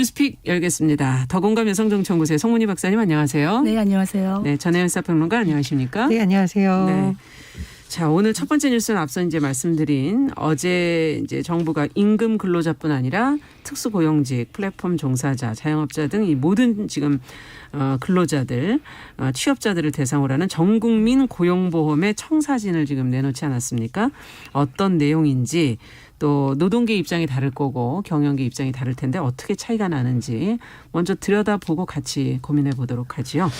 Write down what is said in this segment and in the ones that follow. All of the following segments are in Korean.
뉴스픽 열겠습니다. 더공감 여성정치연구소의 송문희 박사님 안녕하세요. 네, 안녕하세요. 네, 전혜연 사평론가 안녕하십니까? 네, 안녕하세요. 네. 자, 오늘 첫 번째 뉴스는 앞서 이제 말씀드린 어제 이제 정부가 임금 근로자뿐 아니라 특수고용직, 플랫폼 종사자, 자영업자 등 이 모든 지금 근로자들, 취업자들을 대상으로 하는 전국민 고용보험의 청사진을 지금 내놓지 않았습니까? 어떤 내용인지 또 노동계 입장이 다를 거고 경영계 입장이 다를 텐데 어떻게 차이가 나는지 먼저 들여다보고 같이 고민해 보도록 하지요.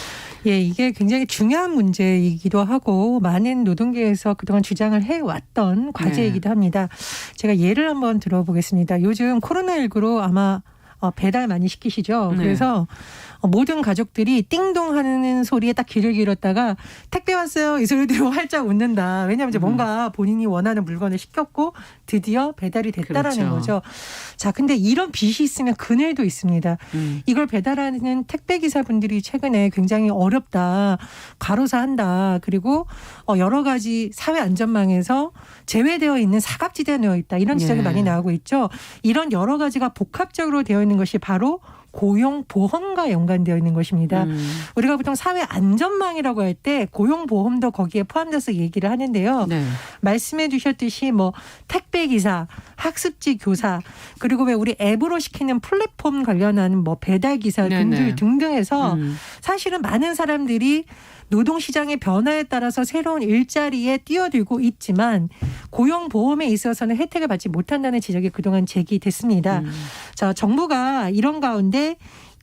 예, 이게 굉장히 중요한 문제이기도 하고 많은 노동계에서 그동안 주장을 해왔던 과제이기도 합니다. 제가 예를 한번 들어보겠습니다. 요즘 코로나19로 아마 배달 많이 시키시죠. 네. 그래서 모든 가족들이 띵동 하는 소리에 딱 귀를 기울였다가 택배 왔어요. 이 소리 들으면 활짝 웃는다. 왜냐하면 이제 뭔가 본인이 원하는 물건을 시켰고 드디어 배달이 됐다라는 그렇죠. 거죠. 자, 근데 이런 빚이 있으면 그늘도 있습니다. 이걸 배달하는 택배 기사분들이 최근에 굉장히 어렵다. 과로사한다. 그리고 여러 가지 사회 안전망에서 제외되어 있는 사각지대에 놓여 있다. 이런 지적이 예. 많이 나오고 있죠. 이런 여러 가지가 복합적으로 되어 있는 것이 바로 고용보험과 연관되어 있는 것입니다. 우리가 보통 사회 안전망이라고 할 때 고용보험도 거기에 포함돼서 얘기를 하는데요. 네. 말씀해 주셨듯이 뭐 택배기사, 학습지 교사, 그리고 왜 우리 앱으로 시키는 플랫폼 관련한 뭐 배달기사 네네. 등등해서 사실은 많은 사람들이 노동시장의 변화에 따라서 새로운 일자리에 뛰어들고 있지만 고용보험에 있어서는 혜택을 받지 못한다는 지적이 그동안 제기됐습니다. 자, 정부가 이런 가운데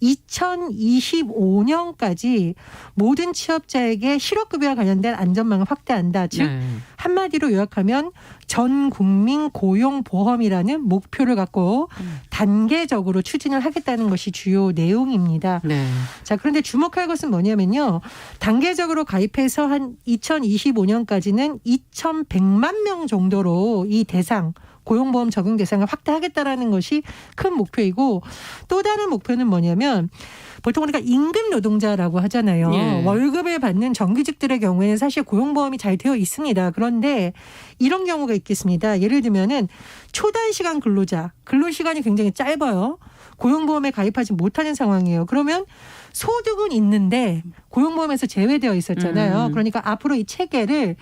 2025년까지 모든 취업자에게 실업급여와 관련된 안전망을 확대한다. 즉 네. 한마디로 요약하면 전 국민 고용보험이라는 목표를 갖고 단계적으로 추진을 하겠다는 것이 주요 내용입니다. 네. 자, 그런데 주목할 것은 뭐냐면요. 단계적으로 가입해서 한 2025년까지는 2,100만 명 정도로 이 대상 고용보험 적용 대상을 확대하겠다라는 것이 큰 목표이고 또 다른 목표는 뭐냐면 보통 우리가 임금 노동자라고 하잖아요. 예. 월급을 받는 정규직들의 경우에는 사실 고용보험이 잘 되어 있습니다. 그런데 이런 경우가 있겠습니다. 예를 들면은 초단시간 근로자, 근로시간이 굉장히 짧아요. 고용보험에 가입하지 못하는 상황이에요. 그러면 소득은 있는데 고용보험에서 제외되어 있었잖아요. 그러니까 앞으로 이 체계를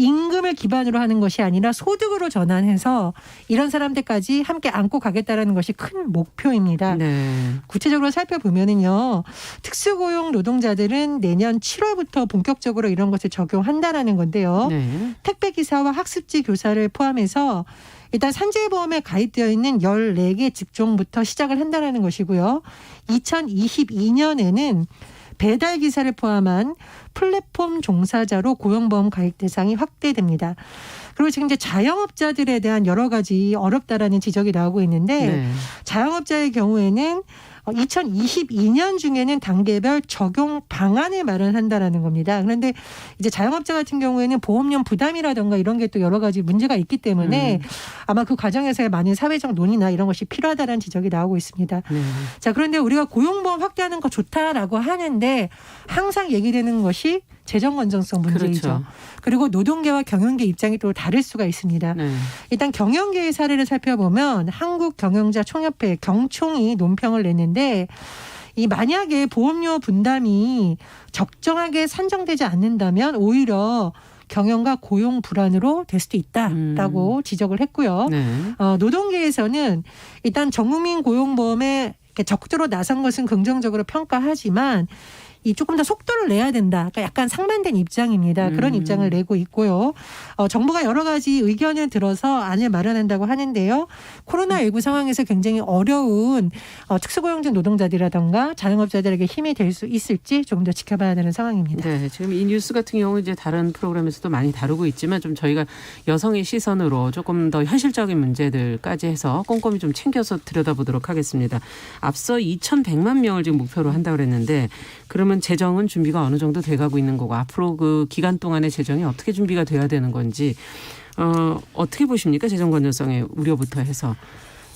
임금을 기반으로 하는 것이 아니라 소득으로 전환해서 이런 사람들까지 함께 안고 가겠다라는 것이 큰 목표입니다. 네. 구체적으로 살펴보면은요. 특수고용 노동자들은 내년 7월부터 본격적으로 이런 것을 적용한다라는 건데요. 네. 택배기사와 학습지 교사를 포함해서 일단 산재보험에 가입되어 있는 14개 직종부터 시작을 한다는 것이고요. 2022년에는 배달기사를 포함한 플랫폼 종사자로 고용보험 가입 대상이 확대됩니다. 그리고 지금 이제 자영업자들에 대한 여러 가지 어렵다라는 지적이 나오고 있는데 네. 자영업자의 경우에는 2022년 중에는 단계별 적용 방안을 마련한다라는 겁니다. 그런데 이제 자영업자 같은 경우에는 보험료 부담이라든가 이런 게 또 여러 가지 문제가 있기 때문에 아마 그 과정에서의 많은 사회적 논의나 이런 것이 필요하다는 지적이 나오고 있습니다. 네. 자, 그런데 우리가 고용보험 확대하는 거 좋다라고 하는데 항상 얘기되는 것이 재정 건전성 문제이죠. 그렇죠. 그리고 노동계와 경영계 입장이 또 다를 수가 있습니다. 네. 일단 경영계의 사례를 살펴보면 한국경영자총협회 경총이 논평을 냈는데 이 만약에 보험료 분담이 적정하게 산정되지 않는다면 오히려 경영과 고용 불안으로 될 수도 있다라고 지적을 했고요. 네. 노동계에서는 일단 전국민 고용보험에 적극적으로 나선 것은 긍정적으로 평가하지만 이 조금 더 속도를 내야 된다. 그러니까 약간 상반된 입장입니다. 그런 입장을 내고 있고요. 정부가 여러 가지 의견을 들어서 안을 마련한다고 하는데요. 코로나19 상황에서 굉장히 어려운 특수고용직 노동자들이라든가 자영업자들에게 힘이 될 수 있을지 조금 더 지켜봐야 되는 상황입니다. 네, 지금 이 뉴스 같은 경우 이제 다른 프로그램에서도 많이 다루고 있지만 좀 저희가 여성의 시선으로 조금 더 현실적인 문제들까지 해서 꼼꼼히 좀 챙겨서 들여다보도록 하겠습니다. 앞서 2,100만 명을 지금 목표로 한다고 그랬는데 그러면 재정은 준비가 어느 정도 돼가고 있는 거고 앞으로 그 기간 동안의 재정이 어떻게 준비가 돼야 되는 건지 어떻게 보십니까? 재정 건전성의 우려부터 해서.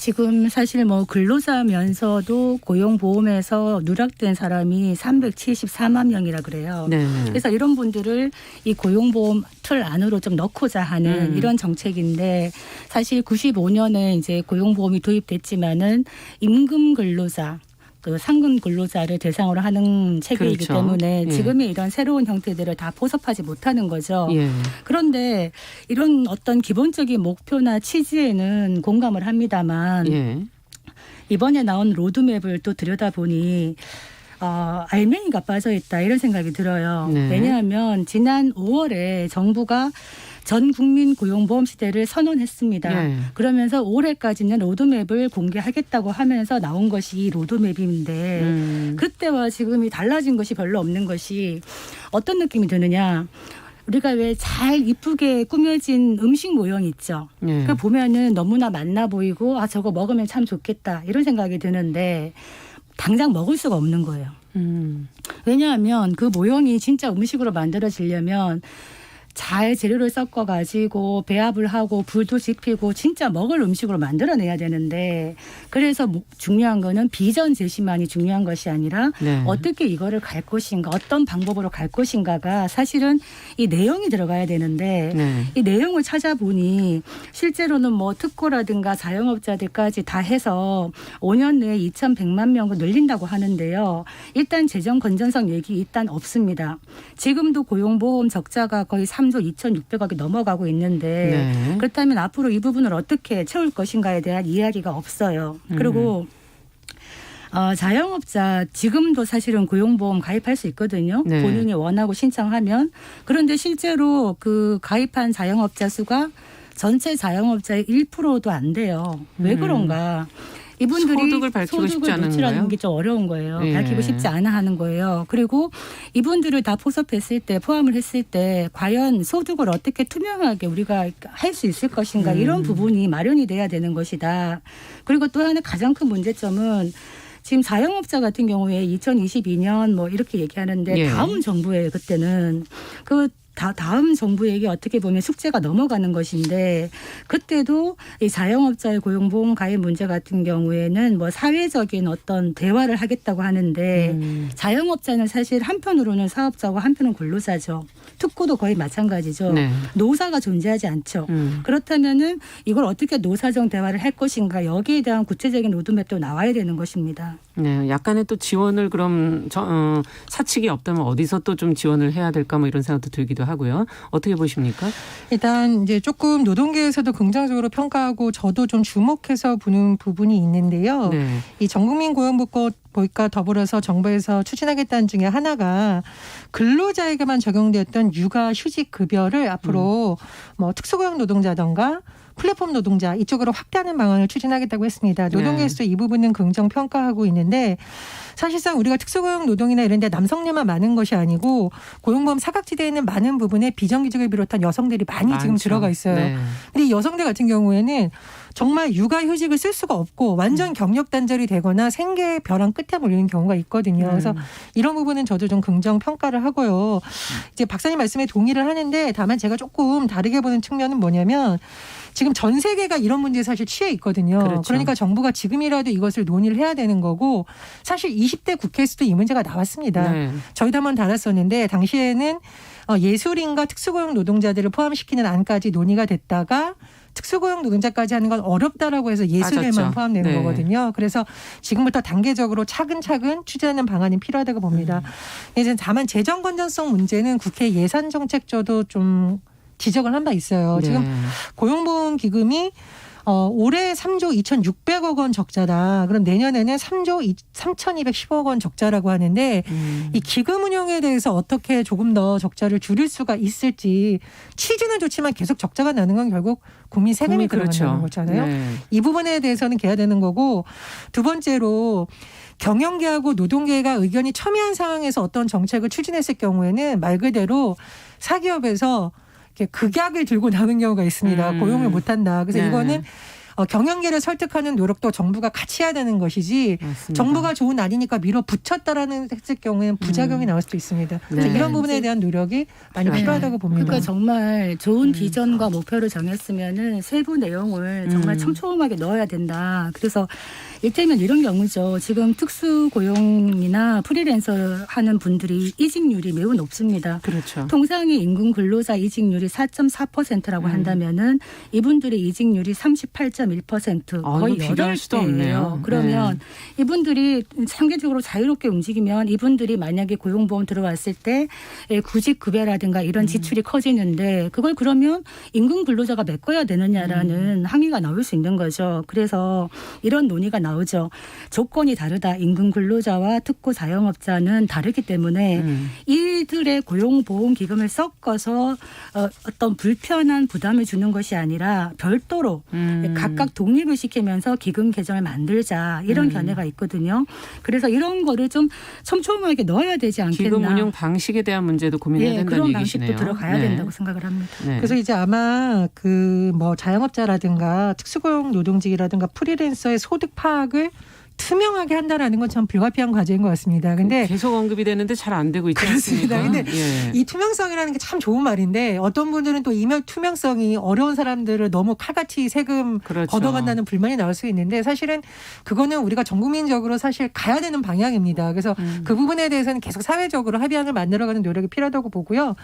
지금 사실 뭐 근로자면서도 고용보험에서 누락된 사람이 374만 명이라 그래요. 네. 그래서 이런 분들을 이 고용보험 틀 안으로 좀 넣고자 하는 이런 정책인데 사실 95년에 이제 고용보험이 도입됐지만은 임금 근로자 그 상근 근로자를 대상으로 하는 체계이기 그렇죠. 때문에 예. 지금의 이런 새로운 형태들을 다 포섭하지 못하는 거죠. 예. 그런데 이런 어떤 기본적인 목표나 취지에는 공감을 합니다만 예. 이번에 나온 로드맵을 또 들여다보니 알맹이가 빠져있다 이런 생각이 들어요. 네. 왜냐하면 지난 5월에 정부가 전 국민 고용보험 시대를 선언했습니다. 예. 그러면서 올해까지는 로드맵을 공개하겠다고 하면서 나온 것이 이 로드맵인데 그때와 지금이 달라진 것이 별로 없는 것이 어떤 느낌이 드느냐. 우리가 왜 잘 이쁘게 꾸며진 음식 모형 있죠. 예. 그걸 보면은 너무나 맛나 보이고 저거 먹으면 참 좋겠다 이런 생각이 드는데 당장 먹을 수가 없는 거예요. 왜냐하면 그 모형이 진짜 음식으로 만들어지려면 잘 재료를 섞어가지고 배합을 하고 불도 지피고 진짜 먹을 음식으로 만들어내야 되는데 그래서 중요한 거는 비전 제시만이 중요한 것이 아니라 네. 어떻게 이거를 갈 것인가 어떤 방법으로 갈 것인가가 사실은 이 내용이 들어가야 되는데 네. 이 내용을 찾아보니 실제로는 뭐 특고라든가 자영업자들까지 다 해서 5년 내에 2,100만 명을 늘린다고 하는데요. 일단 재정 건전성 얘기 일단 없습니다. 지금도 고용보험 적자가 거의 3조 2,600억이 넘어가고 있는데 네. 그렇다면 앞으로 이 부분을 어떻게 채울 것인가에 대한 이야기가 없어요. 그리고 자영업자 지금도 사실은 고용보험 가입할 수 있거든요. 네. 본인이 원하고 신청하면. 그런데 실제로 그 가입한 자영업자 수가 전체 자영업자의 1%도 안 돼요. 왜 그런가? 이분들이 소득을 밝히고 싶지 않은 노출하는 거예요? 게 좀 어려운 거예요. 예. 밝히고 싶지 않아 하는 거예요. 그리고 이분들을 다 포섭했을 때 포함을 했을 때 과연 소득을 어떻게 투명하게 우리가 할 수 있을 것인가 이런 부분이 마련이 돼야 되는 것이다. 그리고 또 하나 가장 큰 문제점은 지금 자영업자 같은 경우에 2022년 뭐 이렇게 얘기하는데 예. 다음 정부에 그때는 다음 정부에게 어떻게 보면 숙제가 넘어가는 것인데 그때도 이 자영업자의 고용보험 가입 문제 같은 경우에는 뭐 사회적인 어떤 대화를 하겠다고 하는데 자영업자는 사실 한편으로는 사업자고 한편은 근로자죠. 특고도 거의 마찬가지죠. 네. 노사가 존재하지 않죠. 그렇다면은 이걸 어떻게 노사정 대화를 할 것인가 여기에 대한 구체적인 로드맵도 나와야 되는 것입니다. 네, 약간의 또 지원을 그럼 사측이 없다면 어디서 또 좀 지원을 해야 될까 뭐 이런 생각도 들기도 하고요. 어떻게 보십니까? 일단 이제 조금 노동계에서도 긍정적으로 평가하고 저도 좀 주목해서 보는 부분이 있는데요. 네. 이 전국민 고용보험과 더불어서 정부에서 추진하겠다는 중에 하나가 근로자에게만 적용되었던 육아휴직 급여를 앞으로 뭐 특수고용 노동자든가 플랫폼 노동자 이쪽으로 확대하는 방안을 추진하겠다고 했습니다. 노동계에서도 이 부분은 긍정 평가하고 있는데 사실상 우리가 특수고용 노동이나 이런 데 남성들만 많은 것이 아니고 고용보험 사각지대에 있는 많은 부분에 비정규직을 비롯한 여성들이 많이 지금 많죠. 들어가 있어요. 네. 근데 이 여성들 같은 경우에는 정말 육아휴직을 쓸 수가 없고 완전 경력 단절이 되거나 생계의 벼랑 끝에 몰리는 경우가 있거든요. 그래서 이런 부분은 저도 좀 긍정 평가를 하고요. 이제 박사님 말씀에 동의를 하는데 다만 제가 조금 다르게 보는 측면은 뭐냐면 지금 전 세계가 이런 문제에 사실 취해 있거든요. 그렇죠. 그러니까 정부가 지금이라도 이것을 논의를 해야 되는 거고 사실 20대 국회에서도 이 문제가 나왔습니다. 네. 저희도 한번 다뤘었는데 당시에는 예술인과 특수고용 노동자들을 포함시키는 안까지 논의가 됐다가 특수고용 노동자까지 하는 건 어렵다라고 해서 예술에만 맞았죠. 포함되는 네. 거거든요. 그래서 지금부터 단계적으로 차근차근 추진하는 방안이 필요하다고 봅니다. 이제 다만 재정 건전성 문제는 국회 예산정책조도 좀 지적을 한 바 있어요. 네. 지금 고용보험 기금이 올해 3조 2,600억 원 적자다. 그럼 내년에는 3조 3,210억 원 적자라고 하는데 이 기금 운영에 대해서 어떻게 조금 더 적자를 줄일 수가 있을지 취지는 좋지만 계속 적자가 나는 건 결국 국민 세금이 들어간다는 거잖아요. 네. 이 부분에 대해서는 개야 되는 거고 두 번째로 경영계하고 노동계가 의견이 첨예한 상황에서 어떤 정책을 추진했을 경우에는 말 그대로 사기업에서 이렇게 극약을 들고 나오는 경우가 있습니다. 고용을 못한다. 그래서 네. 이거는 경영계를 설득하는 노력도 정부가 같이 해야 되는 것이지 맞습니다. 정부가 좋은 아니니까 밀어붙였다라는 했을 경우에는 부작용이 나올 수도 있습니다. 그래서 네. 이런 부분에 대한 노력이 많이 네. 필요하다고 봅니다. 그러니까 정말 좋은 비전과 목표를 정했으면은 세부 내용을 정말 촘촘하게 넣어야 된다. 그래서 일테면 이런 경우죠. 지금 특수고용이나 프리랜서 하는 분들이 이직률이 매우 높습니다. 그렇죠. 통상의 임금 근로자 이직률이 4.4%라고 한다면은 이분들의 이직률이 38.1% 거의 이거 비교할 수도 8배예요. 없네요. 그러면 이분들이 상대적으로 자유롭게 움직이면 이분들이 만약에 고용보험 들어왔을 때 구직 급여라든가 이런 지출이 커지는데 그걸 그러면 임금 근로자가 메꿔야 되느냐라는 항의가 나올 수 있는 거죠. 그래서 이런 논의가 나오죠. 조건이 다르다. 임금 근로자와 특고 자영업자는 다르기 때문에 이들의 고용보험 기금을 섞어서 어떤 불편한 부담을 주는 것이 아니라 별도로 각각 독립을 시키면서 기금 계정을 만들자 이런 견해가 있거든요. 그래서 이런 거를 좀 촘촘하게 넣어야 되지 않겠나. 기금 운영 방식에 대한 문제도 고민해야 예, 된다는 그런 얘기시네요. 방식도 들어가야 네. 된다고 생각을 합니다. 네. 그래서 이제 아마 그 뭐 자영업자라든가 특수고용 노동직이라든가 프리랜서의 소득 파악을 투명하게 한다라는 건 참 불가피한 과제인 것 같습니다. 근데 계속 언급이 되는데 잘 안 되고 있지 그렇습니다. 않습니까? 근데 예. 이 투명성이라는 게 참 좋은 말인데 어떤 분들은 또 이 투명성이 어려운 사람들을 너무 칼같이 세금 그렇죠. 걷어간다는 불만이 나올 수 있는데 사실은 그거는 우리가 전 국민적으로 사실 가야 되는 방향입니다. 그래서 그 부분에 대해서는 계속 사회적으로 합의안을 만들어가는 노력이 필요하다고 보고요.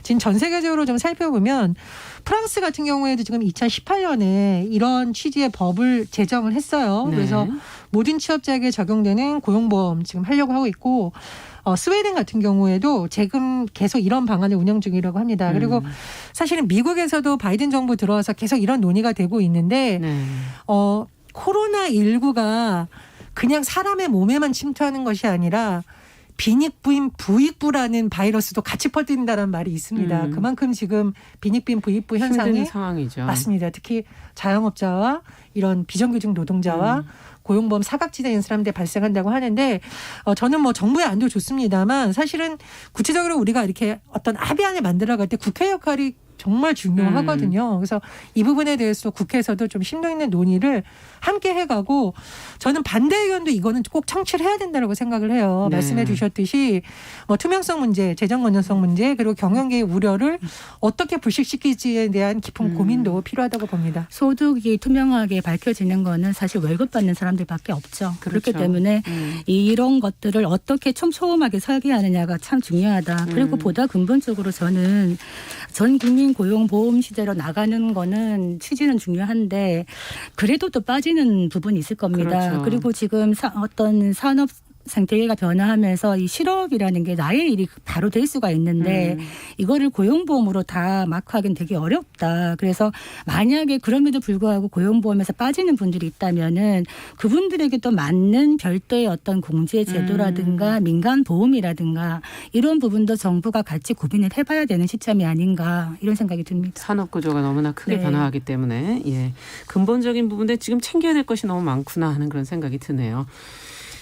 지금 전 세계적으로 좀 살펴보면 프랑스 같은 경우에도 지금 2018년에 이런 취지의 법을 제정을 했어요. 네. 그래서 모든 취업자에게 적용되는 고용보험 지금 하려고 하고 있고 스웨덴 같은 경우에도 지금 계속 이런 방안을 운영 중이라고 합니다. 그리고 사실은 미국에서도 바이든 정부 들어와서 계속 이런 논의가 되고 있는데 네. 코로나19가 그냥 사람의 몸에만 침투하는 것이 아니라 빈익부인 부익부라는 바이러스도 같이 퍼뜨린다는 말이 있습니다. 그만큼 지금 빈익부인 부익부 현상이 힘든 상황이죠. 맞습니다. 특히 자영업자와 이런 비정규직 노동자와 고용보험 사각지대인 사람들 발생한다고 하는데 저는 뭐 정부의 안도 좋습니다만 사실은 구체적으로 우리가 이렇게 어떤 합의안을 만들어갈 때 국회 역할이 정말 중요하거든요. 그래서 이 부분에 대해서 국회에서도 좀 심도 있는 논의를 함께 해가고 저는 반대 의견도 이거는 꼭 청취를 해야 된다고 생각을 해요. 네. 말씀해 주셨듯이 뭐 투명성 문제, 재정 건전성 문제 그리고 경영계의 우려를 어떻게 불식시킬지에 대한 깊은 고민도 필요하다고 봅니다. 소득이 투명하게 밝혀지는 거는 사실 월급 받는 사람들밖에 없죠. 그렇기 그렇죠. 때문에 이런 것들을 어떻게 촘촘하게 설계하느냐가 참 중요하다. 그리고 보다 근본적으로 저는 전 국민 고용보험 시대로 나가는 거는 취지는 중요한데 그래도 또 빠지는 부분이 있을 겁니다. 그렇죠. 그리고 지금 어떤 산업 생태계가 변화하면서 이 실업이라는 게 나의 일이 바로 될 수가 있는데 이거를 고용보험으로 다 마크하기는 되게 어렵다. 그래서 만약에 그럼에도 불구하고 고용보험에서 빠지는 분들이 있다면은 그분들에게 또 맞는 별도의 어떤 공제 제도라든가 민간 보험이라든가 이런 부분도 정부가 같이 고민을 해봐야 되는 시점이 아닌가 이런 생각이 듭니다. 산업 구조가 너무나 크게 네. 변화하기 때문에 예. 근본적인 부분에 지금 챙겨야 될 것이 너무 많구나 하는 그런 생각이 드네요.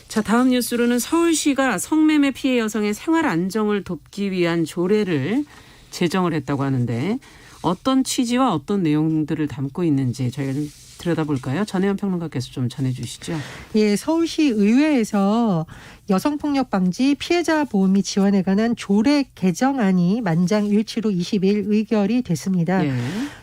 자, 다음 뉴스로는 서울시가 성매매 피해 여성의 생활 안정을 돕기 위한 조례를 제정을 했다고 하는데 어떤 취지와 어떤 내용들을 담고 있는지 저희가 좀 들여다볼까요? 전혜연 평론가께서 좀 전해주시죠. 예, 서울시 의회에서 여성폭력 방지 피해자 보험이 지원에 관한 조례 개정안이 만장일치로 20일 의결이 됐습니다. 예.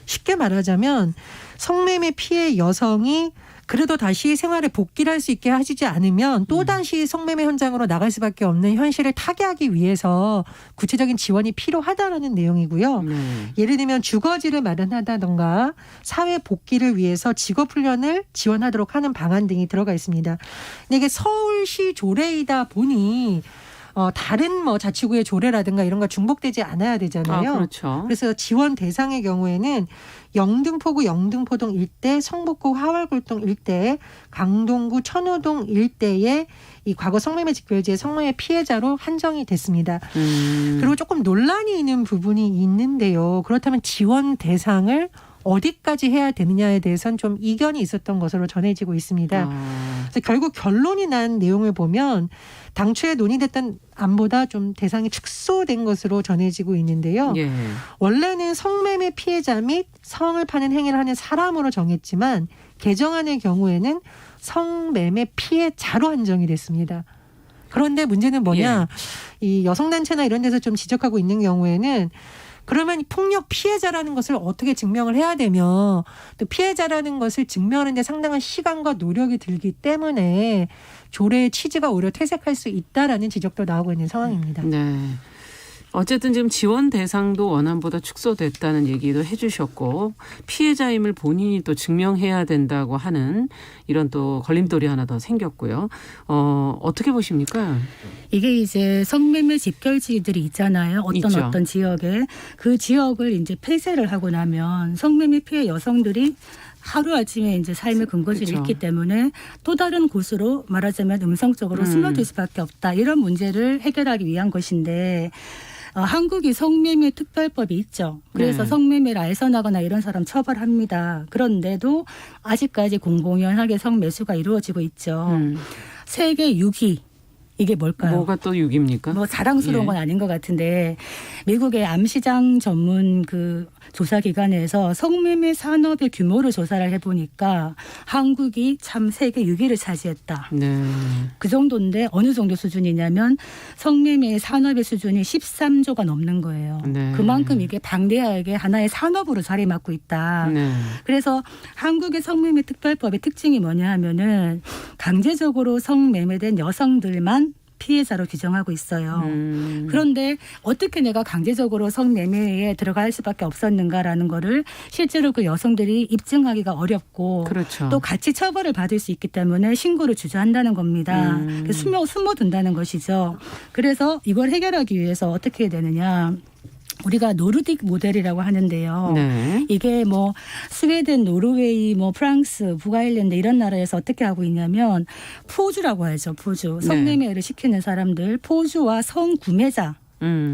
쉽게 말하자면 성매매 피해 여성이 그래도 다시 생활에 복귀를 할 수 있게 하시지 않으면 또다시 성매매 현장으로 나갈 수밖에 없는 현실을 타개하기 위해서 구체적인 지원이 필요하다라는 내용이고요. 네. 예를 들면 주거지를 마련하다던가 사회 복귀를 위해서 직업훈련을 지원하도록 하는 방안 등이 들어가 있습니다. 근데 이게 서울시 조례이다 보니 다른 뭐 자치구의 조례라든가 이런 거 중복되지 않아야 되잖아요. 그렇죠. 그래서 지원 대상의 경우에는 영등포구 영등포동 일대, 성북구 화월골동 일대, 강동구 천호동 일대에 이 과거 성매매 직결지의 성매매 피해자로 한정이 됐습니다. 그리고 조금 논란이 있는 부분이 있는데요. 그렇다면 지원 대상을 어디까지 해야 되느냐에 대해서는 좀 이견이 있었던 것으로 전해지고 있습니다. 그래서 결국 결론이 난 내용을 보면 당초에 논의됐던 안보다 좀 대상이 축소된 것으로 전해지고 있는데요. 예. 원래는 성매매 피해자 및 성을 파는 행위를 하는 사람으로 정했지만 개정안의 경우에는 성매매 피해자로 한정이 됐습니다. 그런데 문제는 뭐냐? 이 여성단체나 이런 데서 좀 지적하고 있는 경우에는 그러면 폭력 피해자라는 것을 어떻게 증명을 해야 되며 또 피해자라는 것을 증명하는 데 상당한 시간과 노력이 들기 때문에 조례의 취지가 오히려 퇴색할 수 있다라는 지적도 나오고 있는 상황입니다. 네. 어쨌든 지금 지원 대상도 원안보다 축소됐다는 얘기도 해주셨고 피해자임을 본인이 또 증명해야 된다고 하는 이런 또 걸림돌이 하나 더 생겼고요. 어떻게 보십니까? 이게 이제 성매매 집결지들이 있잖아요. 어떤 지역에 그 지역을 이제 폐쇄를 하고 나면 성매매 피해 여성들이 하루아침에 이제 삶의 근거지를 잃기 때문에 또 다른 곳으로 말하자면 음성적으로 숨어들 수밖에 없다. 이런 문제를 해결하기 위한 것인데 한국이 성매매 특별법이 있죠. 그래서 성매매를 알선하거나 이런 사람 처벌합니다. 그런데도 아직까지 공공연하게 성매수가 이루어지고 있죠. 세계 6위. 이게 뭘까요? 뭐가 또 6위입니까? 뭐 자랑스러운 건 아닌 것 같은데 미국의 암시장 전문 그 조사기관에서 성매매 산업의 규모를 조사를 해보니까 한국이 참 세계 6위를 차지했다. 네. 그 정도인데 어느 정도 수준이냐면 성매매 산업의 수준이 13조가 넘는 거예요. 네. 그만큼 이게 방대하게 하나의 산업으로 자리맡고 있다. 네. 그래서 한국의 성매매 특별법의 특징이 뭐냐 하면은 강제적으로 성매매된 여성들만 피해자로 규정하고 있어요. 그런데 어떻게 내가 강제적으로 성매매에 들어갈 수밖에 없었는가라는 거를 실제로 그 여성들이 입증하기가 어렵고 그렇죠. 또 같이 처벌을 받을 수 있기 때문에 신고를 주저한다는 겁니다. 숨어둔다는 것이죠. 그래서 이걸 해결하기 위해서 어떻게 해야 되느냐. 우리가 노르딕 모델이라고 하는데요. 네. 이게 뭐 스웨덴, 노르웨이, 뭐 프랑스, 북아일랜드 이런 나라에서 어떻게 하고 있냐면 포주라고 하죠. 포주. 성매매를 시키는 사람들. 포주와 성구매자.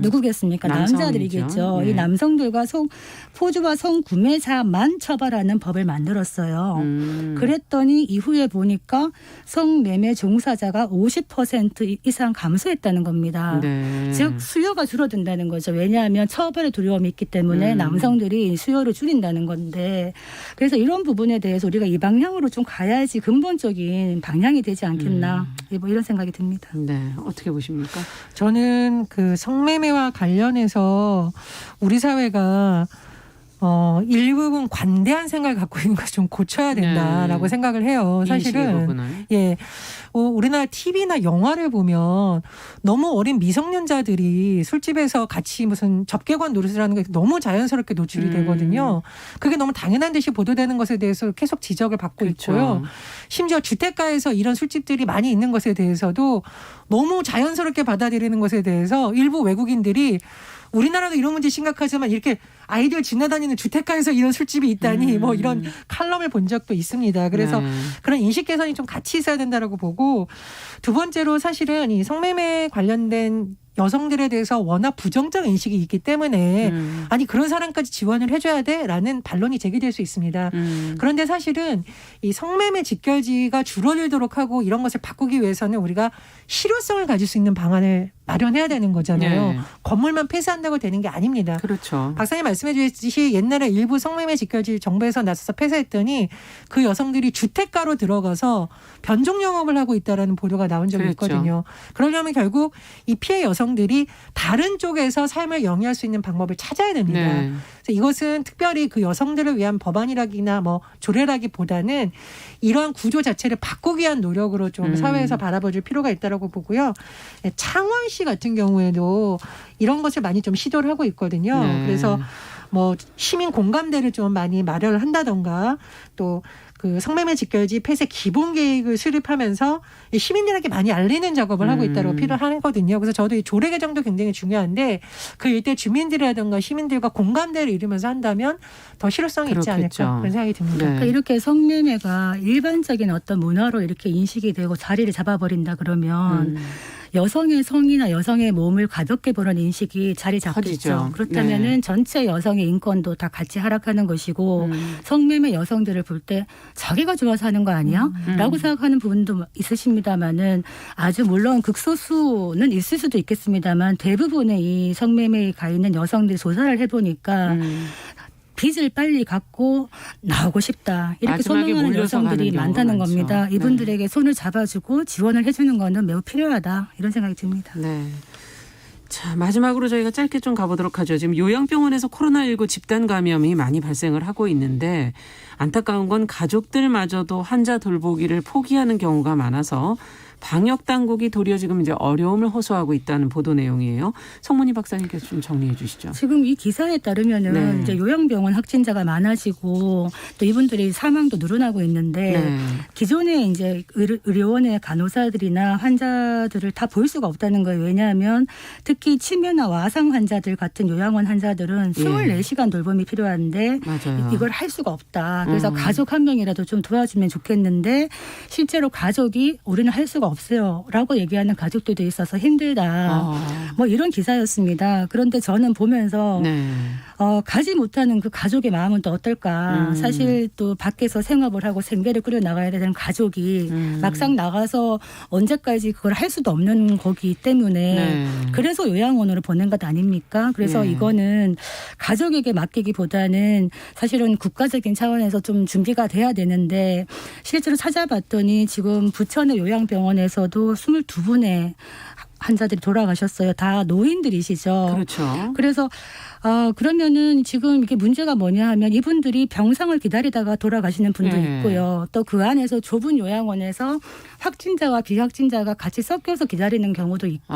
누구겠습니까? 남자들이겠죠. 네. 이 남성들과 포주와 성구매자만 처벌하는 법을 만들었어요. 그랬더니 이후에 보니까 성매매 종사자가 50% 이상 감소했다는 겁니다. 네. 즉 수요가 줄어든다는 거죠. 왜냐하면 처벌의 두려움이 있기 때문에 남성들이 수요를 줄인다는 건데 그래서 이런 부분에 대해서 우리가 이 방향으로 좀 가야지 근본적인 방향이 되지 않겠나 뭐 이런 생각이 듭니다. 네. 어떻게 보십니까? 저는 그 성매매와 관련해서 우리 사회가 일부분 관대한 생각을 갖고 있는 것을 좀 고쳐야 된다라고 생각을 해요. 사실은 예, 우리나라 TV나 영화를 보면 너무 어린 미성년자들이 술집에서 같이 무슨 접객관 노릇을 하는 게 너무 자연스럽게 노출이 되거든요. 그게 너무 당연한 듯이 보도되는 것에 대해서 계속 지적을 받고 있고요. 심지어 주택가에서 이런 술집들이 많이 있는 것에 대해서도 너무 자연스럽게 받아들이는 것에 대해서 일부 외국인들이 우리나라도 이런 문제 심각하지만 이렇게 아이들 지나다니는 주택가에서 이런 술집이 있다니 뭐 이런 칼럼을 본 적도 있습니다. 그래서 그런 인식 개선이 좀 같이 있어야 된다라고 보고 두 번째로 사실은 이 성매매 관련된 여성들에 대해서 워낙 부정적 인식이 있기 때문에 아니 그런 사람까지 지원을 해줘야 돼라는 반론이 제기될 수 있습니다. 그런데 사실은 이 성매매 직결지가 줄어들도록 하고 이런 것을 바꾸기 위해서는 우리가 실효성을 가질 수 있는 방안을 마련해야 되는 거잖아요. 네. 건물만 폐쇄한다고 되는 게 아닙니다. 그렇죠. 박사님 말씀해 주셨듯이 옛날에 일부 성매매 직결지 정부에서 나서서 폐쇄했더니 그 여성들이 주택가로 들어가서 변종 영업을 하고 있다라는 보도가 나온 적이 있거든요. 그러려면 결국 이 피해 여성들이 다른 쪽에서 삶을 영위할 수 있는 방법을 찾아야 됩니다. 네. 그래서 이것은 특별히 그 여성들을 위한 법안이라기나 뭐 조례라기보다는 이러한 구조 자체를 바꾸기 위한 노력으로 좀 사회에서 바라봐줄 필요가 있다고 보고요. 창원시 같은 경우에도 이런 것을 많이 좀 시도를 하고 있거든요. 네. 그래서 뭐 시민 공감대를 좀 많이 마련을 한다던가 또 그 성매매 직결지 폐쇄 기본 계획을 수립하면서 시민들에게 많이 알리는 작업을 하고 있다고 필요하거든요. 그래서 저도 이 조례 개정도 굉장히 중요한데 그 일대 주민들이라든가 시민들과 공감대를 이루면서 한다면 더 실효성이 있지 않을까 그런 생각이 듭니다. 네. 그러니까 이렇게 성매매가 일반적인 어떤 문화로 이렇게 인식이 되고 자리를 잡아버린다 그러면 여성의 성이나 여성의 몸을 가볍게 보는 인식이 자리 잡겠죠. 그렇다면은 전체 여성의 인권도 다 같이 하락하는 것이고 성매매 여성들을 볼 때 자기가 좋아서 하는 거 아니야? 라고 생각하는 부분도 있으십니다만은 아주 물론 극소수는 있을 수도 있겠습니다만 대부분의 이 성매매에 가 있는 여성들 조사를 해보니까 빚을 빨리 갚고 나오고 싶다. 이렇게 마지막에 소망하는 몰려서 여성들이 가는 경우가 많다는 많죠. 겁니다. 네. 이분들에게 손을 잡아주고 지원을 해주는 거는 매우 필요하다. 이런 생각이 듭니다. 네. 자, 마지막으로 저희가 짧게 좀 가보도록 하죠. 지금 요양병원에서 코로나19 집단 감염이 많이 발생을 하고 있는데 안타까운 건 가족들마저도 환자 돌보기를 포기하는 경우가 많아서 방역 당국이 도리어 지금 이제 어려움을 호소하고 있다는 보도 내용이에요. 송문희 박사님께서 좀 정리해 주시죠. 지금 이 기사에 따르면은 네. 이제 요양병원 확진자가 많아지고 또 이분들이 사망도 늘어나고 있는데 네. 기존에 이제 의료원의 간호사들이나 환자들을 다 볼 수가 없다는 거예요. 왜냐하면 특히 치매나 와상 환자들 같은 요양원 환자들은 예. 24시간 돌봄이 필요한데 맞아요. 이걸 할 수가 없다. 그래서 음. 가족 한 명이라도 좀 도와주면 좋겠는데 실제로 가족이 우리는 할 수가 없어요 라고 얘기하는 가족들도 있어서 힘들다. 뭐 이런 기사였습니다. 그런데 저는 보면서 네. 가지 못하는 그 가족의 마음은 또 어떨까. 사실 또 밖에서 생업을 하고 생계를 꾸려 나가야 되는 가족이 막상 나가서 언제까지 그걸 할 수도 없는 거기 때문에 네. 그래서 요양원으로 보낸 것 아닙니까? 그래서 네. 이거는 가족에게 맡기기보다는 사실은 국가적인 차원에서 좀 준비가 돼야 되는데 실제로 찾아봤더니 지금 부천의 요양병원에서도 22분의 환자들이 돌아가셨어요. 다 노인들이시죠. 그렇죠. 그래서 그러면은 지금 이게 문제가 뭐냐 하면 이분들이 병상을 기다리다가 돌아가시는 분도 네. 있고요. 또 그 안에서 좁은 요양원에서 확진자와 비확진자가 같이 섞여서 기다리는 경우도 있고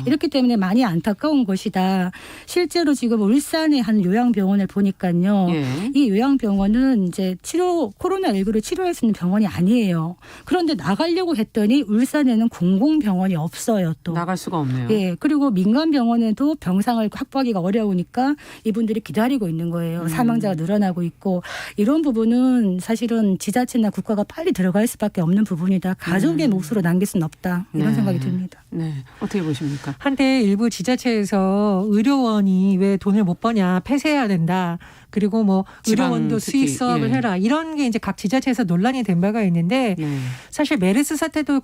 이렇기 때문에 많이 안타까운 것이다. 실제로 지금 울산의 한 요양병원을 보니까요. 예. 이 요양병원은 이제 코로나19를 치료할 수 있는 병원이 아니에요. 그런데 나가려고 했더니 울산에는 공공병원이 없어요. 또. 나갈 수가 없네요. 예. 그리고 민간 병원에도 병상을 확보하기가 어려우니까 이분들이 기다리고 있는 거예요. 사망자가 늘어나고 있고 이런 부분은 사실은 지자체나 국가가 빨리 들어갈 수밖에 없는 부분이다. 가족의 몫으로 남길 수는 없다. 이런 네. 생각이 듭니다. 네. 어떻게 보십니까? 한때 일부 지자체에서 의료원이 왜 돈을 못 버냐 폐쇄해야 된다. 그리고 뭐 지방 의료원도 특히, 수익 사업을 예. 해라. 이런 게 이제 각 지자체에서 논란이 된 바가 있는데 네. 사실 메르스 사태도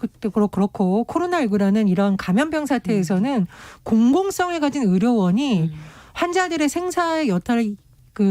그렇고 코로나19라는 이런 감염병 사태에서는 공공성을 가진 의료원이 환자들의 생사의 여타를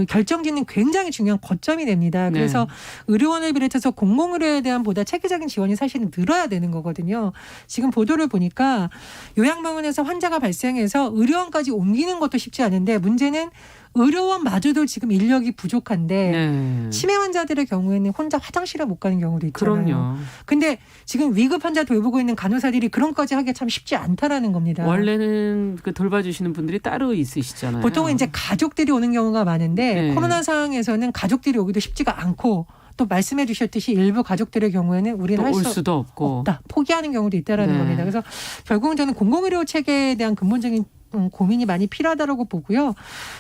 결정짓는 굉장히 중요한 거점이 됩니다. 그래서 의료원을 비롯해서 공공의료에 대한 보다 체계적인 지원이 사실은 늘어야 되는 거거든요. 지금 보도를 보니까 요양병원에서 환자가 발생해서 의료원까지 옮기는 것도 쉽지 않은데 문제는 의료원마저도 지금 인력이 부족한데 네. 치매 환자들의 경우에는 혼자 화장실에 못 가는 경우도 있잖아요. 그럼요. 근데 지금 위급 환자 돌보고 있는 간호사들이 그런 것까지 하기가 참 쉽지 않다라는 겁니다. 원래는 그 돌봐주시는 분들이 따로 있으시잖아요. 보통은 이제 가족들이 오는 경우가 많은데 네. 코로나 상황에서는 가족들이 오기도 쉽지가 않고 또 말씀해 주셨듯이 일부 가족들의 경우에는 우리는 할 올 수 수도 없고. 없다. 포기하는 경우도 있다라는 네. 겁니다. 그래서 결국은 저는 공공의료 체계에 대한 근본적인 고민이 많이 필요하다고 보고요.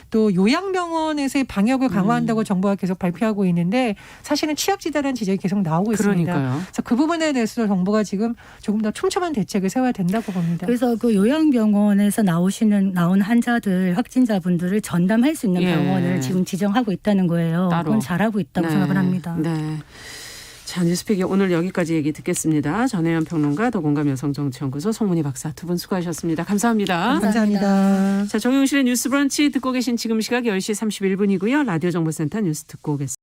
또 요양병원에서의 방역을 강화한다고 정부가 계속 발표하고 있는데 사실은 취약지대라는 지적이 계속 나오고 있습니다. 그러니까요. 그래서 그 부분에 대해서 정부가 지금 조금 더 촘촘한 대책을 세워야 된다고 봅니다. 그래서 그 요양병원에서 나온 환자들 확진자분들을 전담할 수 있는 예. 병원을 지금 지정하고 있다는 거예요. 따로. 그건 잘하고 있다고 생각을 합니다. 네. 자, 뉴스픽이 오늘 여기까지 얘기 듣겠습니다. 전혜연 평론가, 더공감 여성정치연구소 송문희 박사 두 분 수고하셨습니다. 감사합니다. 감사합니다. 자, 정용실의 뉴스 브런치 듣고 계신 지금 시각 10시 31분이고요. 라디오 정보센터 뉴스 듣고 오겠습니다.